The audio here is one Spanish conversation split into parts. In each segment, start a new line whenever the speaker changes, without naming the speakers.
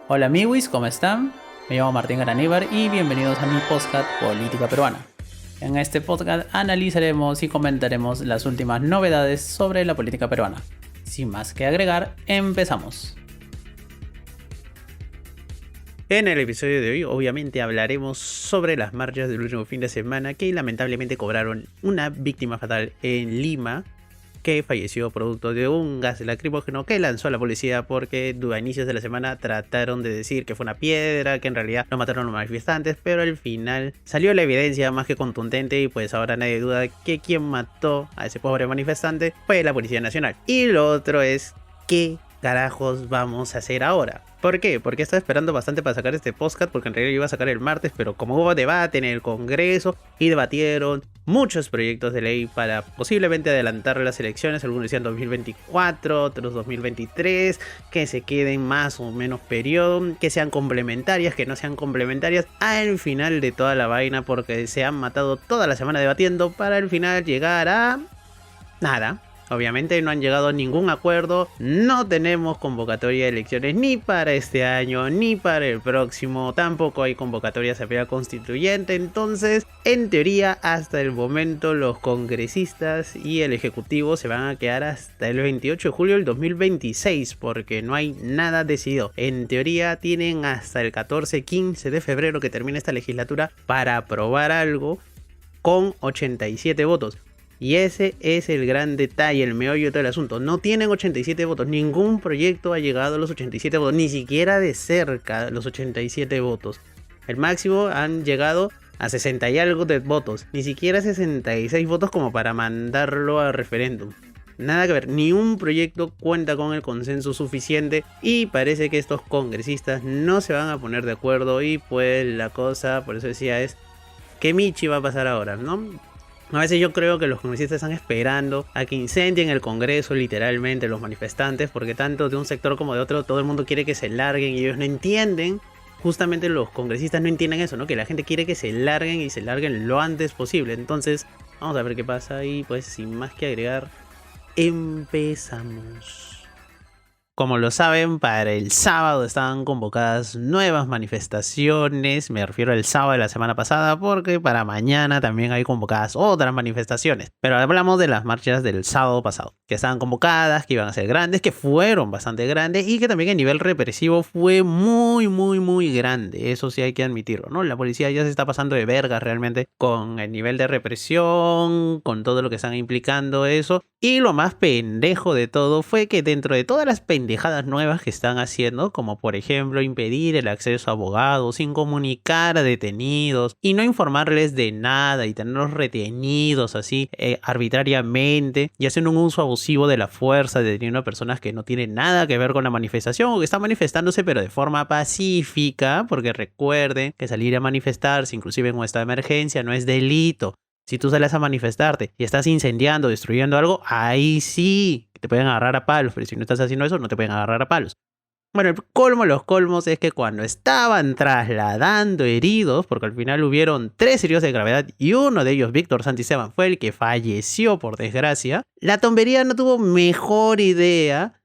Hola amigos, ¿cómo están? Me llamo Martín Garaníbar y bienvenidos a mi podcast Política Peruana. En este podcast analizaremos y comentaremos las últimas novedades sobre la política peruana. Sin más que agregar, empezamos. En el episodio de hoy obviamente hablaremos sobre las marchas del último fin de semana que lamentablemente cobraron una víctima fatal en Lima, que falleció producto de un gas lacrimógeno que lanzó la policía porque a inicios de la semana trataron de decir que fue una piedra, que en realidad no mataron a los manifestantes, pero al final salió la evidencia más que contundente y pues ahora nadie duda que quien mató a ese pobre manifestante fue la Policía Nacional. Y lo otro es, ¿qué carajos vamos a hacer ahora? ¿Por qué? Porque estaba esperando bastante para sacar este podcast, porque en realidad iba a sacar el martes, pero como hubo debate en el Congreso y debatieron muchos proyectos de ley para posiblemente adelantar las elecciones, algunos decían 2024, otros 2023, que se queden más o menos periodo, que sean complementarias, que no sean complementarias, al final de toda la vaina, porque se han matado toda la semana debatiendo para al final llegar a nada. Obviamente no han llegado a ningún acuerdo, no tenemos convocatoria de elecciones ni para este año ni para el próximo, tampoco hay convocatoria a asamblea constituyente, entonces en teoría hasta el momento los congresistas y el ejecutivo se van a quedar hasta el 28 de julio del 2026 porque no hay nada decidido. En teoría tienen hasta el 14-15 de febrero que termina esta legislatura para aprobar algo con 87 votos. Y ese es el gran detalle, el meollo de todo el asunto. No tienen 87 votos, ningún proyecto ha llegado a los 87 votos, ni siquiera de cerca los 87 votos. El máximo han llegado a 60 y algo de votos, ni siquiera 66 votos como para mandarlo a referéndum. Nada que ver, ni un proyecto cuenta con el consenso suficiente y parece que estos congresistas no se van a poner de acuerdo y pues la cosa, por eso decía, es ¿qué michi va a pasar ahora, no? A veces yo creo que los congresistas están esperando a que incendien el Congreso literalmente los manifestantes, porque tanto de un sector como de otro todo el mundo quiere que se larguen y ellos no entienden, justamente los congresistas no entienden eso, ¿no? Que la gente quiere que se larguen y se larguen lo antes posible. Entonces vamos a ver qué pasa y pues sin más que agregar, empezamos. Como lo saben, para el sábado estaban convocadas nuevas manifestaciones, me refiero al sábado de la semana pasada, porque para mañana también hay convocadas otras manifestaciones. Pero hablamos de las marchas del sábado pasado, que estaban convocadas, que iban a ser grandes, que fueron bastante grandes y que también el nivel represivo fue muy grande, eso sí hay que admitirlo, ¿no? La policía ya se está pasando de vergas realmente con el nivel de represión, con todo lo que están implicando eso. Y lo más pendejo de todo fue que dentro de todas las pendejadas nuevas que están haciendo, como por ejemplo impedir el acceso a abogados, sin comunicar a detenidos y no informarles de nada y tenerlos retenidos así arbitrariamente y haciendo un uso abusivo de la fuerza, deteniendo a personas que no tienen nada que ver con la manifestación o que están manifestándose pero de forma pacífica, porque recuerden que salir a manifestarse inclusive en un estado de emergencia no es delito. Si tú sales a manifestarte y estás incendiando, destruyendo algo, ahí sí te pueden agarrar a palos, pero si no estás haciendo eso, no te pueden agarrar a palos. Bueno, el colmo de los colmos es que cuando estaban trasladando heridos, porque al final hubieron 3 heridos de gravedad y uno de ellos, Víctor Santisteban, fue el que falleció por desgracia, la tombería no tuvo mejor idea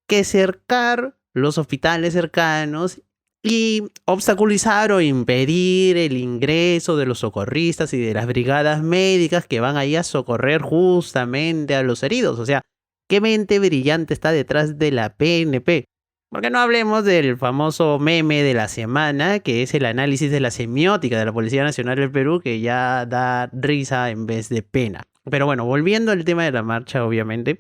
que cercar los hospitales cercanos y obstaculizar o impedir el ingreso de los socorristas y de las brigadas médicas que van ahí a socorrer justamente a los heridos. O sea, ¿qué mente brillante está detrás de la PNP? Porque no hablemos del famoso meme de la semana, que es el análisis de la semiótica de la Policía Nacional del Perú, que ya da risa en vez de pena. Pero bueno, volviendo al tema de la marcha, obviamente,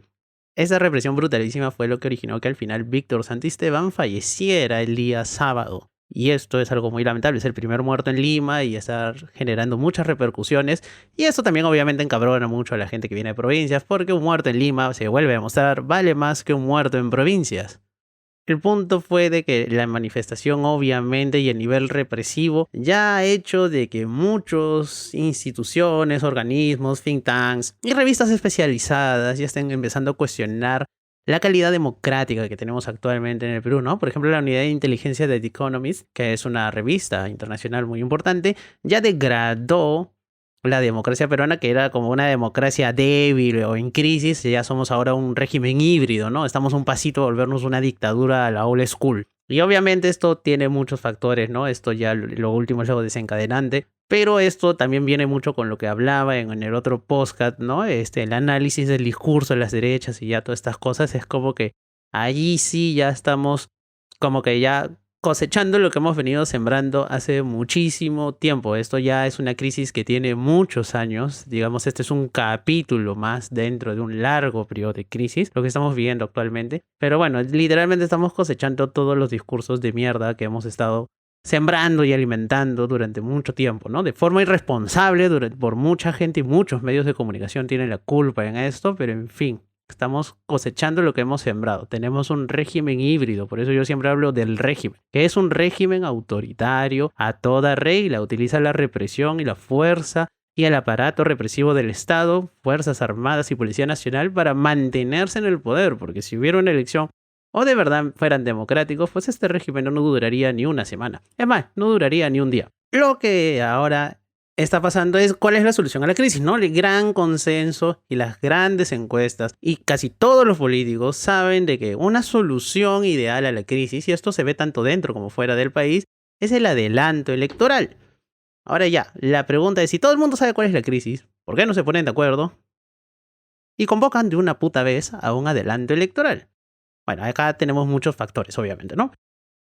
esa represión brutalísima fue lo que originó que al final Víctor Santisteban falleciera el día sábado. Y esto es algo muy lamentable, es el primer muerto en Lima y está generando muchas repercusiones. Y eso también obviamente encabrona mucho a la gente que viene de provincias, porque un muerto en Lima, se vuelve a demostrar, vale más que un muerto en provincias. El punto fue de que la manifestación obviamente y el nivel represivo ya ha hecho de que muchas instituciones, organismos, think tanks y revistas especializadas ya estén empezando a cuestionar la calidad democrática que tenemos actualmente en el Perú, ¿no? Por ejemplo, la unidad de inteligencia de The Economist, que es una revista internacional muy importante, ya degradó la democracia peruana, que era como una democracia débil o en crisis. Ya somos ahora un régimen híbrido, ¿no? Estamos un pasito a volvernos una dictadura a la old school. Y obviamente esto tiene muchos factores, ¿no? Esto ya lo último es lo desencadenante. Pero esto también viene mucho con lo que hablaba en el otro podcast, ¿no? El análisis del discurso de las derechas y ya todas estas cosas. Es como que allí sí ya estamos como que ya cosechando lo que hemos venido sembrando hace muchísimo tiempo. Esto ya es una crisis que tiene muchos años. Digamos, este es un capítulo más dentro de un largo periodo de crisis, lo que estamos viviendo actualmente. Pero bueno, literalmente estamos cosechando todos los discursos de mierda que hemos estado sembrando y alimentando durante mucho tiempo, ¿no? De forma irresponsable por mucha gente y muchos medios de comunicación tienen la culpa en esto, pero en fin. Estamos cosechando lo que hemos sembrado. Tenemos un régimen híbrido, por eso yo siempre hablo del régimen, que es un régimen autoritario a toda regla. Utiliza la represión y la fuerza y el aparato represivo del Estado, Fuerzas Armadas y Policía Nacional para mantenerse en el poder, porque si hubiera una elección o de verdad fueran democráticos, pues este régimen no duraría ni una semana. Es más, no duraría ni un día. Lo que ahora está pasando es cuál es la solución a la crisis, ¿no? El gran consenso y las grandes encuestas y casi todos los políticos saben de que una solución ideal a la crisis, y esto se ve tanto dentro como fuera del país, es el adelanto electoral. Ahora ya, la pregunta es, si todo el mundo sabe cuál es la crisis, ¿por qué no se ponen de acuerdo y convocan de una puta vez a un adelanto electoral? Bueno, acá tenemos muchos factores, obviamente, ¿no?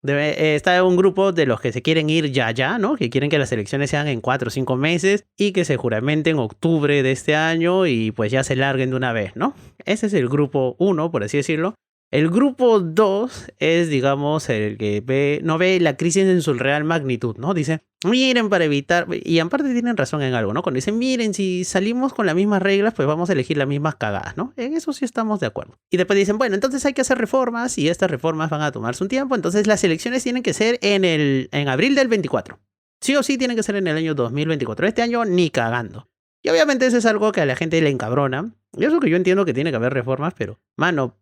Está un grupo de los que se quieren ir ya, ¿no? Que quieren que las elecciones sean en 4 o 5 meses y que se juramenten en octubre de este año y pues ya se larguen de una vez, ¿no? Ese es el grupo 1, por así decirlo. El grupo 2 es, digamos, el que no ve la crisis en su real magnitud, ¿no? Dice, miren, para evitar, y aparte tienen razón en algo, ¿no? Cuando dicen, miren, si salimos con las mismas reglas, pues vamos a elegir las mismas cagadas, ¿no? En eso sí estamos de acuerdo. Y después dicen, bueno, entonces hay que hacer reformas y estas reformas van a tomarse un tiempo, entonces las elecciones tienen que ser en abril del 24. Sí o sí tienen que ser en el año 2024. Este año ni cagando. Y obviamente eso es algo que a la gente le encabrona. Y eso que yo entiendo que tiene que haber reformas, pero, mano,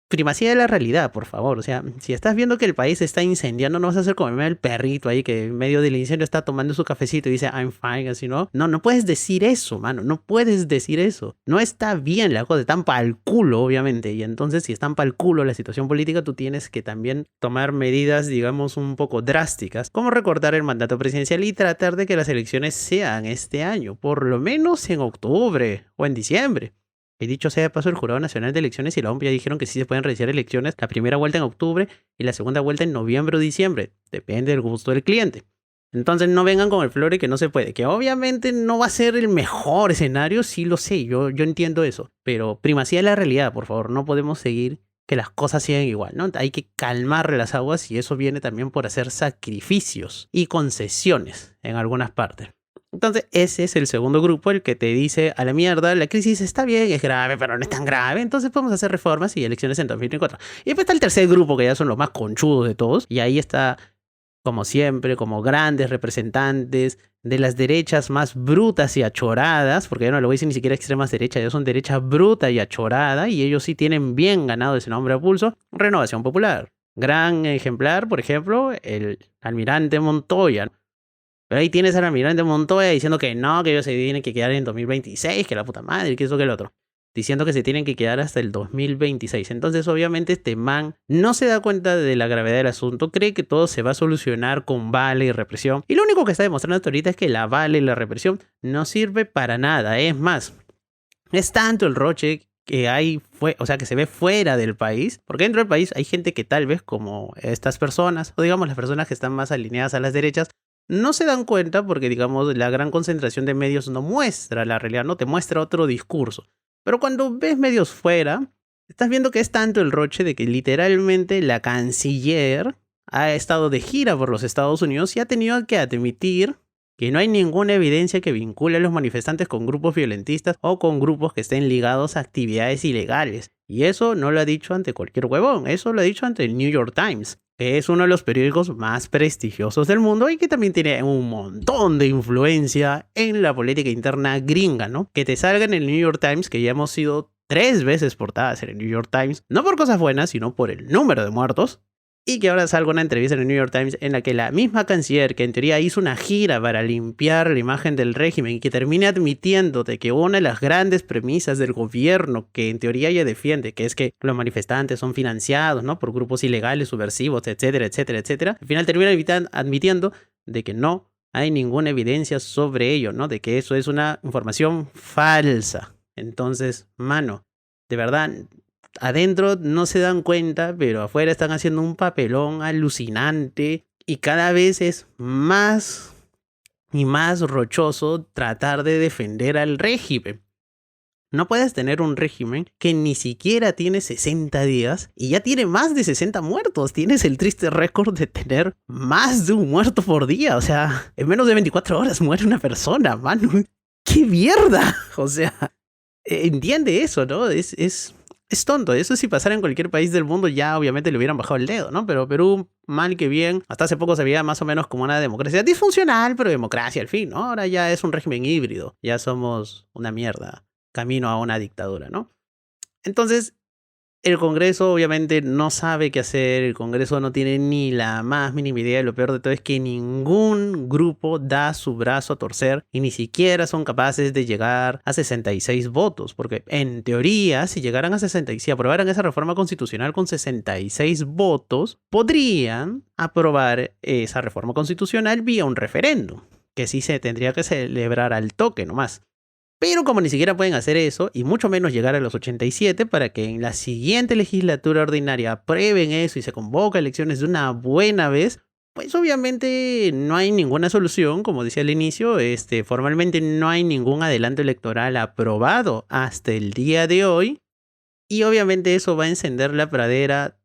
primacía de la realidad, por favor. O sea, si estás viendo que el país se está incendiando, no vas a hacer como el perrito ahí que en medio del incendio está tomando su cafecito y dice, I'm fine, así, ¿no? No puedes decir eso, mano. No puedes decir eso. No está bien, la cosa están pa'l culo, obviamente. Y entonces, si están pa'l culo la situación política, tú tienes que también tomar medidas, digamos, un poco drásticas, como recortar el mandato presidencial y tratar de que las elecciones sean este año, por lo menos en octubre o en diciembre. Y dicho sea de paso, el Jurado Nacional de Elecciones y la OMP ya dijeron que sí se pueden realizar elecciones, la primera vuelta en octubre y la segunda vuelta en noviembre o diciembre. Depende del gusto del cliente. Entonces no vengan con el flore que no se puede, que obviamente no va a ser el mejor escenario, sí lo sé, yo entiendo eso. Pero primacía de la realidad, por favor, no podemos seguir que las cosas sigan igual, ¿no? Hay que calmar las aguas y eso viene también por hacer sacrificios y concesiones en algunas partes. Entonces ese es el segundo grupo, el que te dice a la mierda, la crisis está bien, es grave, pero no es tan grave, entonces podemos hacer reformas y elecciones en 2024. Y después está el tercer grupo, que ya son los más conchudos de todos, y ahí está, como siempre, como grandes representantes de las derechas más brutas y achoradas, porque yo no lo voy a decir ni siquiera extremas derechas, ellos son derecha bruta y achorada, y ellos sí tienen bien ganado ese nombre a pulso, Renovación Popular. Gran ejemplar, por ejemplo, el almirante Montoya. Pero ahí tienes al almirante Montoya diciendo que no, que ellos se tienen que quedar en 2026, que la puta madre, que eso, que el otro. Diciendo que se tienen que quedar hasta el 2026. Entonces, obviamente, este man no se da cuenta de la gravedad del asunto. Cree que todo se va a solucionar con vale y represión. Y lo único que está demostrando hasta ahorita es que la vale y la represión no sirve para nada. Es más, es tanto el roche que que se ve fuera del país, porque dentro del país hay gente que tal vez, como estas personas, o digamos las personas que están más alineadas a las derechas, no se dan cuenta porque, digamos, la gran concentración de medios no muestra la realidad, no te muestra otro discurso. Pero cuando ves medios fuera, estás viendo que es tanto el roche de que literalmente la canciller ha estado de gira por los Estados Unidos y ha tenido que admitir que no hay ninguna evidencia que vincule a los manifestantes con grupos violentistas o con grupos que estén ligados a actividades ilegales. Y eso no lo ha dicho ante cualquier huevón, eso lo ha dicho ante el New York Times, que es uno de los periódicos más prestigiosos del mundo y que también tiene un montón de influencia en la política interna gringa, ¿no? Que te salga en el New York Times, que ya hemos sido 3 veces portadas en el New York Times, no por cosas buenas, sino por el número de muertos. Y que ahora salga una entrevista en el New York Times en la que la misma canciller, que en teoría hizo una gira para limpiar la imagen del régimen y que termine admitiendo de que una de las grandes premisas del gobierno que en teoría ella defiende, que es que los manifestantes son financiados, ¿no?, por grupos ilegales, subversivos, etcétera, etcétera, etcétera, al final termina admitiendo de que no hay ninguna evidencia sobre ello, ¿no?, de que eso es una información falsa. Entonces, mano, de verdad, adentro no se dan cuenta, pero afuera están haciendo un papelón alucinante y cada vez es más y más rochoso tratar de defender al régimen. No puedes tener un régimen que ni siquiera tiene 60 días y ya tiene más de 60 muertos. Tienes el triste récord de tener más de un muerto por día. O sea, en menos de 24 horas muere una persona, mano. ¡Qué mierda! O sea, entiende eso, ¿no? Es tonto. Eso si pasara en cualquier país del mundo ya obviamente le hubieran bajado el dedo, ¿no? Pero Perú, mal que bien, hasta hace poco se veía más o menos como una democracia disfuncional, pero democracia al fin, ¿no? Ahora ya es un régimen híbrido. Ya somos una mierda, camino a una dictadura, ¿no? Entonces, el Congreso obviamente no sabe qué hacer, el Congreso no tiene ni la más mínima idea y lo peor de todo es que ningún grupo da su brazo a torcer y ni siquiera son capaces de llegar a 66 votos, porque en teoría si llegaran a 66, si aprobaran esa reforma constitucional con 66 votos, podrían aprobar esa reforma constitucional vía un referéndum, que sí se tendría que celebrar al toque nomás. Pero como ni siquiera pueden hacer eso, y mucho menos llegar a los 87 para que en la siguiente legislatura ordinaria aprueben eso y se convoca elecciones de una buena vez, pues obviamente no hay ninguna solución, como decía al inicio, formalmente no hay ningún adelanto electoral aprobado hasta el día de hoy, y obviamente eso va a encender la pradera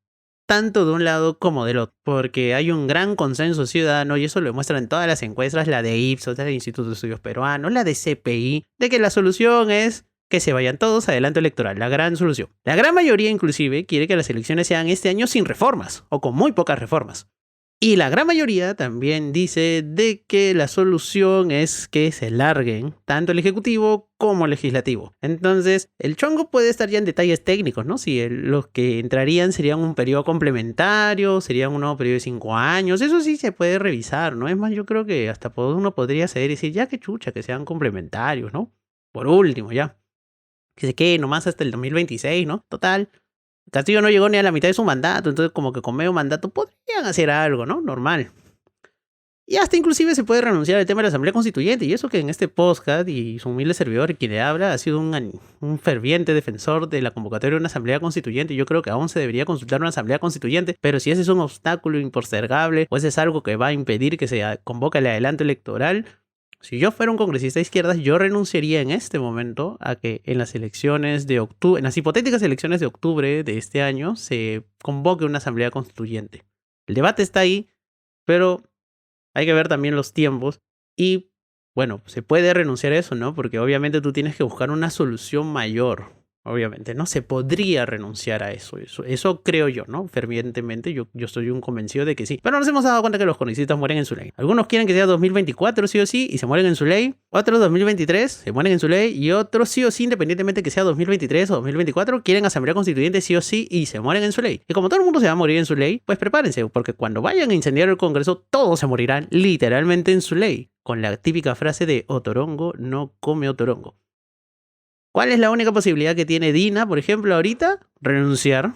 tanto de un lado como del otro, porque hay un gran consenso ciudadano, y eso lo demuestran todas las encuestas, la de Ipsos, la del Instituto de Estudios Peruanos, la de CPI, de que la solución es que se vayan todos a adelanto electoral, la gran solución. La gran mayoría inclusive quiere que las elecciones sean este año sin reformas, o con muy pocas reformas. Y la gran mayoría también dice de que la solución es que se larguen tanto el Ejecutivo como el Legislativo. Entonces, el chongo puede estar ya en detalles técnicos, ¿no? Si los que entrarían serían un periodo complementario, serían un nuevo periodo de 5 años, eso sí se puede revisar, ¿no? Es más, yo creo que hasta uno podría ceder y decir, ya que chucha, que sean complementarios, ¿no? Por último, ya. Que se quede nomás hasta el 2026, ¿no? Total. Castillo no llegó ni a la mitad de su mandato, entonces como que con medio mandato podrían hacer algo, ¿no? Normal. Y hasta inclusive se puede renunciar al tema de la Asamblea Constituyente, y eso que en este podcast y su humilde servidor, quien le habla, ha sido un ferviente defensor de la convocatoria de una Asamblea Constituyente. Yo creo que aún se debería consultar una Asamblea Constituyente, pero si ese es un obstáculo impostergable, o ese es algo que va a impedir que se convoque el adelanto electoral, si yo fuera un congresista de izquierdas, yo renunciaría en este momento a que en las elecciones de octubre, en las hipotéticas elecciones de octubre de este año, se convoque una asamblea constituyente. El debate está ahí, pero hay que ver también los tiempos y, bueno, se puede renunciar a eso, ¿no? Porque obviamente tú tienes que buscar una solución mayor. Obviamente, ¿no? Se podría renunciar a eso. Eso creo yo, ¿no? Fervientemente, yo soy un convencido de que sí. Pero nos hemos dado cuenta que los congresistas mueren en su ley. Algunos quieren que sea 2024 sí o sí y se mueren en su ley. Otros 2023 se mueren en su ley. Y otros sí o sí, independientemente que sea 2023 o 2024, quieren asamblea constituyente sí o sí y se mueren en su ley. Y como todo el mundo se va a morir en su ley, pues prepárense, porque cuando vayan a incendiar el Congreso, todos se morirán literalmente en su ley. Con la típica frase de Otorongo no come Otorongo. ¿Cuál es la única posibilidad que tiene Dina, por ejemplo, ahorita? Renunciar.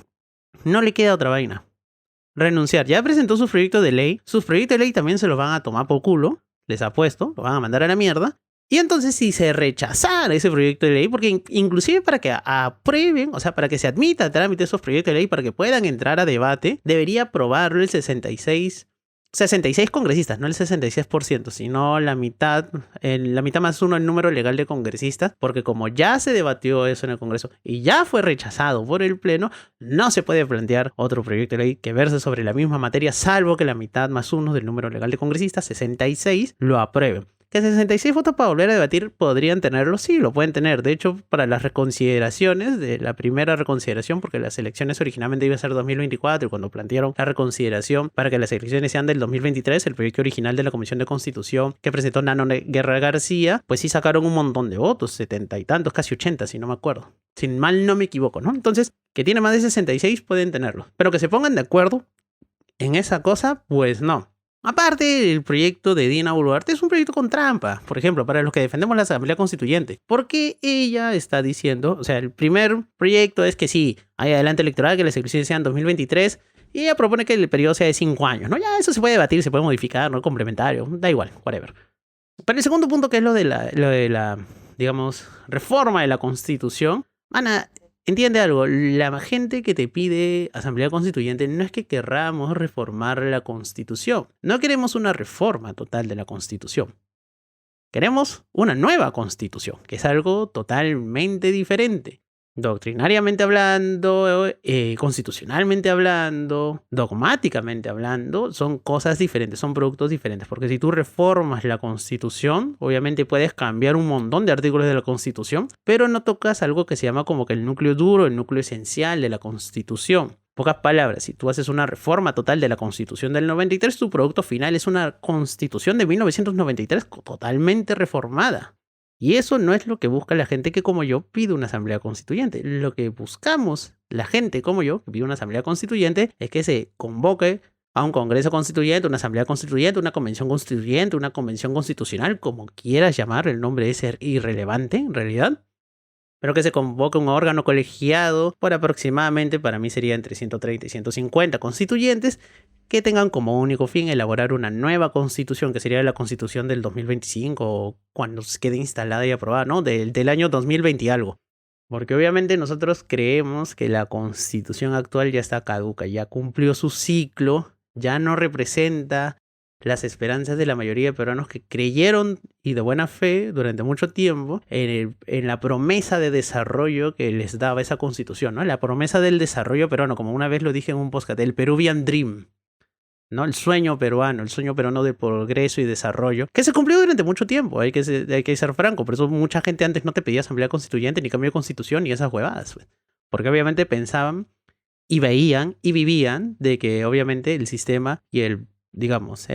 No le queda otra vaina. Renunciar. Ya presentó su proyecto de ley. Sus proyectos de ley también se los van a tomar por culo. Les apuesto. Lo van a mandar a la mierda. Y entonces si se rechazara ese proyecto de ley, porque inclusive para que aprueben, o sea, para que se admita el trámite de esos proyectos de ley, para que puedan entrar a debate, debería aprobarlo el 66 congresistas, no el 66%, sino la mitad más uno el número legal de congresistas, porque como ya se debatió eso en el Congreso y ya fue rechazado por el Pleno, no se puede plantear otro proyecto de ley que verse sobre la misma materia, salvo que la mitad más uno del número legal de congresistas, 66, lo aprueben. Que 66 votos para volver a debatir podrían tenerlo, sí, lo pueden tener. De hecho, para las reconsideraciones, de la primera reconsideración, porque las elecciones originalmente iban a ser 2024, y cuando plantearon la reconsideración para que las elecciones sean del 2023, el proyecto original de la Comisión de Constitución que presentó Nano Guerra García, pues sí sacaron un montón de votos, 70 y tantos, casi 80, si no me acuerdo. Si mal no me equivoco, ¿no? Entonces, que tiene más de 66 pueden tenerlo. Pero que se pongan de acuerdo en esa cosa, pues no. Aparte, el proyecto de Dina Boluarte es un proyecto con trampa. Por ejemplo, para los que defendemos la Asamblea Constituyente. Porque ella está diciendo, o sea, el primer proyecto es que sí, hay adelante electoral, que las elecciones sean 2023. Y ella propone que el periodo sea de 5 años, ¿no? Ya eso se puede debatir, se puede modificar, ¿no? Complementario, da igual, whatever. Pero el segundo punto, que es lo de la digamos, reforma de la Constitución. Ana, entiende algo, la gente que te pide Asamblea Constituyente no es que querramos reformar la Constitución. No queremos una reforma total de la Constitución. Queremos una nueva Constitución, que es algo totalmente diferente. Doctrinariamente hablando, constitucionalmente hablando, dogmáticamente hablando, son cosas diferentes, son productos diferentes. Porque si tú reformas la Constitución, obviamente puedes cambiar un montón de artículos de la Constitución, pero no tocas algo que se llama como que el núcleo duro, el núcleo esencial de la Constitución. Pocas palabras, si tú haces una reforma total de la Constitución del 93, tu producto final es una Constitución de 1993 totalmente reformada. Y eso no es lo que busca la gente que, como yo, pide una asamblea constituyente. Lo que buscamos la gente como yo, que pide una asamblea constituyente, es que se convoque a un congreso constituyente, una asamblea constituyente, una convención constituyente, una convención constitucional, como quieras llamar, el nombre es irrelevante en realidad. Pero que se convoque un órgano colegiado por aproximadamente, para mí sería entre 130 y 150 constituyentes, que tengan como único fin elaborar una nueva constitución, que sería la constitución del 2025 o cuando se quede instalada y aprobada, ¿no? Del año 2020 y algo. Porque obviamente nosotros creemos que la constitución actual ya está caduca, ya cumplió su ciclo, ya no representa las esperanzas de la mayoría de peruanos que creyeron y de buena fe durante mucho tiempo en la promesa de desarrollo que les daba esa constitución, ¿no? La promesa del desarrollo peruano, como una vez lo dije en un podcast, el Peruvian Dream, ¿no? El sueño peruano de progreso y desarrollo, que se cumplió durante mucho tiempo, hay que ser franco. Por eso mucha gente antes no te pedía asamblea constituyente, ni cambio de constitución, ni esas huevadas, pues. Porque obviamente pensaban y veían y vivían de que obviamente el sistema y el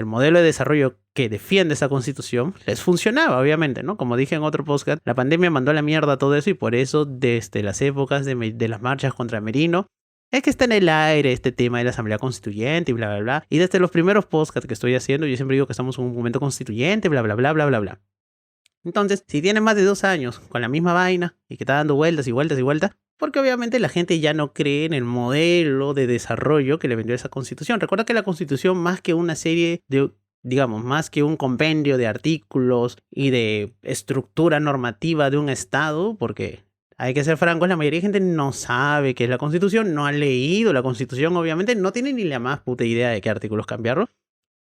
modelo de desarrollo que defiende esa constitución les funcionaba, obviamente, ¿no? Como dije en otro podcast, la pandemia mandó a la mierda todo eso y por eso desde las épocas de las marchas contra Merino es que está en el aire este tema de la asamblea constituyente y bla, bla, bla. Y desde los primeros podcasts que estoy haciendo, yo siempre digo que estamos en un momento constituyente, bla, bla, bla, bla, bla, bla. Entonces, si tienes más de 2 años con la misma vaina y que está dando vueltas y vueltas y vueltas, porque obviamente la gente ya no cree en el modelo de desarrollo que le vendió esa constitución. Recuerda que la constitución, más que una serie de, más que un compendio de artículos y de estructura normativa de un estado, porque hay que ser francos, la mayoría de gente no sabe qué es la constitución, no ha leído la constitución, obviamente no tiene ni la más puta idea de qué artículos cambiarlo,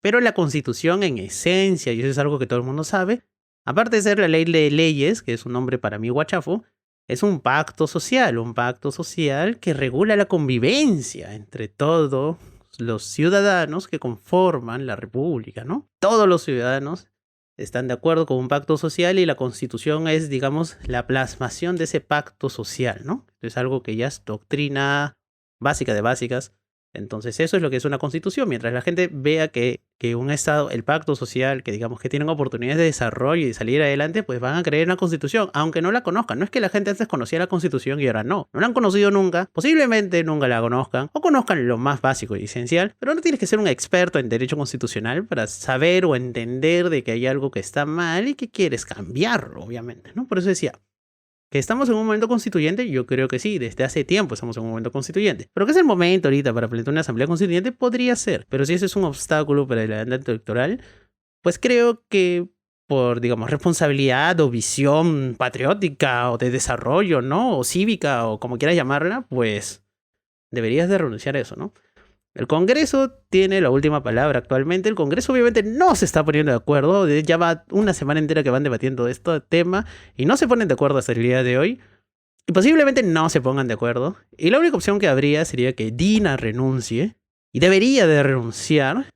pero la constitución en esencia, y eso es algo que todo el mundo sabe, aparte de ser la ley de leyes, que es un nombre para mí guachafo, es un pacto social que regula la convivencia entre todos los ciudadanos que conforman la república, ¿no? Todos los ciudadanos están de acuerdo con un pacto social y la constitución es, la plasmación de ese pacto social, ¿no? Es algo que ya es doctrina básica de básicas. Entonces eso es lo que es una constitución. Mientras la gente vea que un estado, el pacto social, que que tienen oportunidades de desarrollo y de salir adelante, pues van a creer en la constitución, aunque no la conozcan. No es que la gente antes conocía la constitución y ahora no. No la han conocido nunca, posiblemente nunca la conozcan, o conozcan lo más básico y esencial, pero no tienes que ser un experto en derecho constitucional para saber o entender de que hay algo que está mal y que quieres cambiarlo, obviamente, ¿no? Por eso decía, ¿que estamos en un momento constituyente? Yo creo que sí, desde hace tiempo estamos en un momento constituyente. ¿Pero qué es el momento ahorita para plantear una asamblea constituyente? Podría ser, pero si ese es un obstáculo para el andamiento electoral, pues creo que por, responsabilidad o visión patriótica o de desarrollo, ¿no? O cívica o como quieras llamarla, pues deberías de renunciar a eso, ¿no? El Congreso tiene la última palabra actualmente. El Congreso obviamente no se está poniendo de acuerdo. Ya va una semana entera que van debatiendo este tema y no se ponen de acuerdo hasta el día de hoy. Y posiblemente no se pongan de acuerdo. Y la única opción que habría sería que Dina renuncie. Y debería de renunciar.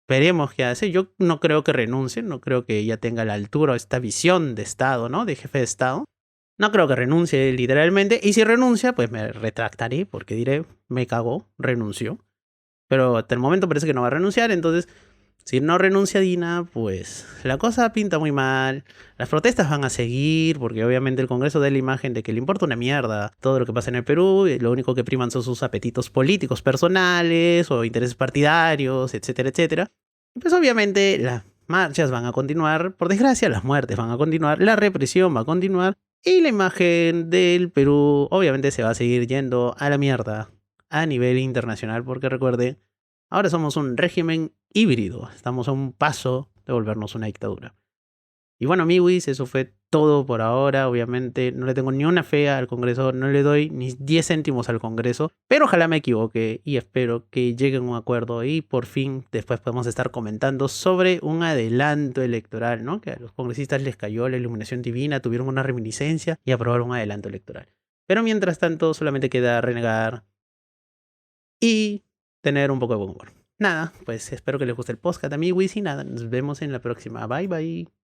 Veremos qué hace. Yo no creo que renuncie. No creo que ella tenga la altura o esta visión de Estado, ¿no? De jefe de Estado. No creo que renuncie literalmente. Y si renuncia, pues me retractaré porque diré, me cagó, renunció. Pero hasta el momento parece que no va a renunciar, entonces Si no renuncia Dina, pues la cosa pinta muy mal. Las protestas van a seguir porque obviamente el Congreso da la imagen de que le importa una mierda todo lo que pasa en el Perú y lo único que priman son sus apetitos políticos personales o intereses partidarios, etcétera, etcétera. Y pues obviamente las marchas van a continuar, por desgracia las muertes van a continuar, la represión va a continuar y la imagen del Perú obviamente se va a seguir yendo a la mierda a nivel internacional porque recuerde, ahora somos un régimen híbrido, estamos a un paso de volvernos una dictadura. Y bueno, amiguis, eso fue todo por ahora. Obviamente no le tengo ni una fe al Congreso, no le doy ni 10 céntimos al Congreso, pero ojalá me equivoque y espero que lleguen a un acuerdo y por fin después podemos estar comentando sobre un adelanto electoral, ¿no? Que a los congresistas les cayó la iluminación divina, tuvieron una reminiscencia y aprobaron un adelanto electoral. Pero mientras tanto solamente queda renegar y tener un poco de buen humor. Nada, pues espero que les guste el podcast, amiguis, y nada, nos vemos en la próxima. Bye bye.